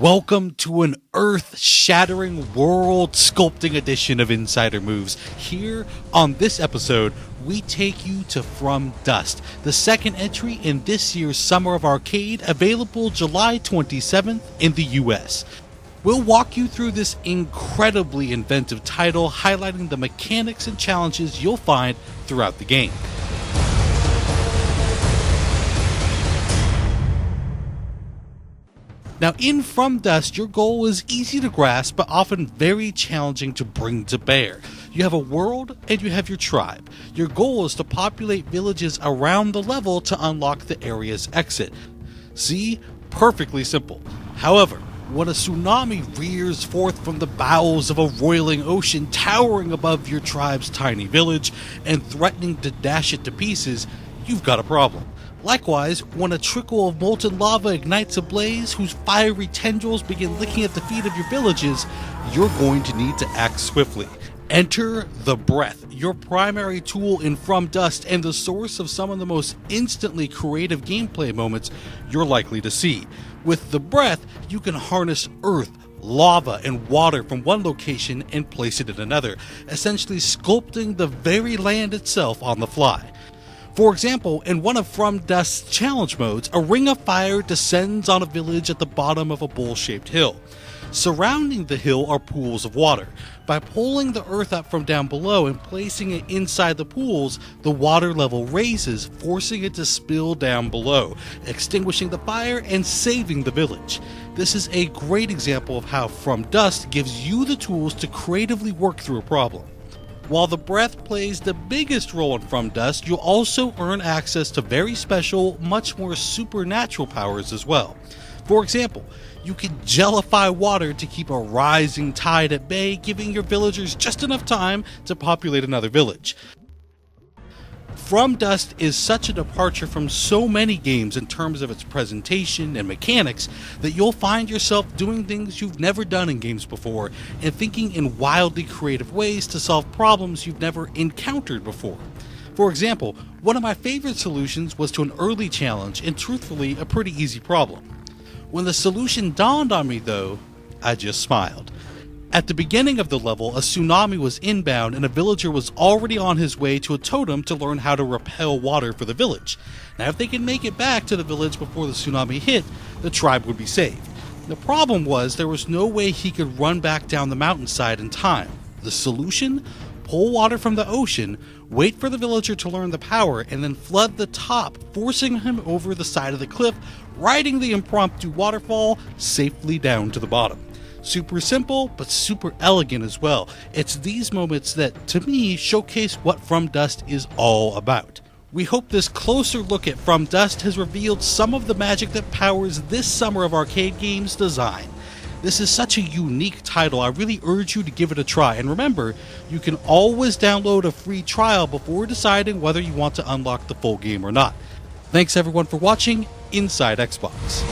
Welcome to an earth-shattering, world-sculpting edition of Insider Moves. Here on this episode, we take you to From Dust, the second entry in this year's Summer of Arcade, available July 27th in the US. We'll walk you through this incredibly inventive title, highlighting the mechanics and challenges you'll find throughout the game. Now, in From Dust, your goal is easy to grasp, but often very challenging to bring to bear. You have a world, and you have your tribe. Your goal is to populate villages around the level to unlock the area's exit. See? Perfectly simple. However, when a tsunami rears forth from the bowels of a roiling ocean, towering above your tribe's tiny village, and threatening to dash it to pieces, you've got a problem. Likewise, when a trickle of molten lava ignites a blaze whose fiery tendrils begin licking at the feet of your villages, you're going to need to act swiftly. Enter the Breath, your primary tool in From Dust and the source of some of the most instantly creative gameplay moments you're likely to see. With the Breath, you can harness earth, lava, and water from one location and place it in another, essentially sculpting the very land itself on the fly. For example, in one of From Dust's challenge modes, a ring of fire descends on a village at the bottom of a bowl-shaped hill. Surrounding the hill are pools of water. By pulling the earth up from down below and placing it inside the pools, the water level raises, forcing it to spill down below, extinguishing the fire and saving the village. This is a great example of how From Dust gives you the tools to creatively work through a problem. While the Breath plays the biggest role in From Dust, you'll also earn access to very special, much more supernatural powers as well. For example, you can gellify water to keep a rising tide at bay, giving your villagers just enough time to populate another village. From Dust is such a departure from so many games in terms of its presentation and mechanics that you'll find yourself doing things you've never done in games before and thinking in wildly creative ways to solve problems you've never encountered before. For example, one of my favorite solutions was to an early challenge and truthfully a pretty easy problem. When the solution dawned on me though, I just smiled. At the beginning of the level, a tsunami was inbound and a villager was already on his way to a totem to learn how to repel water for the village. Now, if they could make it back to the village before the tsunami hit, the tribe would be saved. The problem was there was no way he could run back down the mountainside in time. The solution? Pull water from the ocean, wait for the villager to learn the power, and then flood the top, forcing him over the side of the cliff, riding the impromptu waterfall safely down to the bottom. Super simple, but super elegant as well. It's these moments that, to me, showcase what From Dust is all about. We hope this closer look at From Dust has revealed some of the magic that powers this Summer of Arcade Games design. This is such a unique title, I really urge you to give it a try. And remember, you can always download a free trial before deciding whether you want to unlock the full game or not. Thanks everyone for watching Inside Xbox.